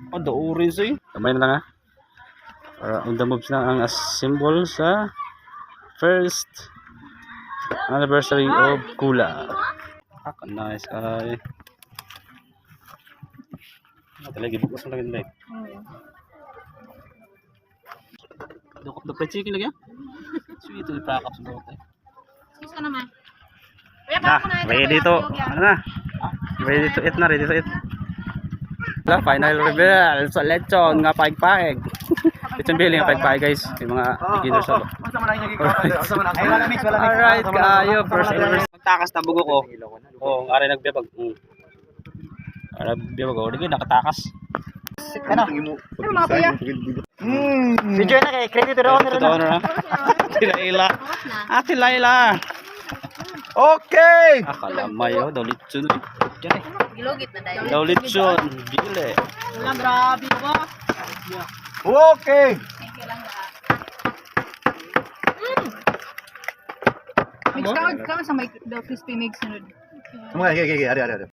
Oh, the orange eh. Kamay na lang ha. Para on the moves na ang symbol sa first anniversary of Kula. Nice ay. Talaga gibukas mo lang like. Dokop the fried chicken lagi ah. Sweet to pack up sa bawat. Excuse ka naman. Ready to. Ano na? Ready to eat na, ready to eat. Final reveal sa lechon nga paig-paig. Lechon billing nga paig-paig guys. Yung mga beginners ako. Alright kayo. First ever. Magtakas na bugo ko. Oo, ari nagbibag. Ari nagbibag ko. Hindi nakatakas. Ano mga kuya? Video na kay credit to the owner. Ito na. Ati Laila. Ati Laila. Okay! Akalamay oh. Daw lechon. Gilugit na dahil. Daw lechon. Bile. Wala, grabe ba? Okay! Thank you lang lahat. Mix ka sa may crispy mix sunod. Okay, ari.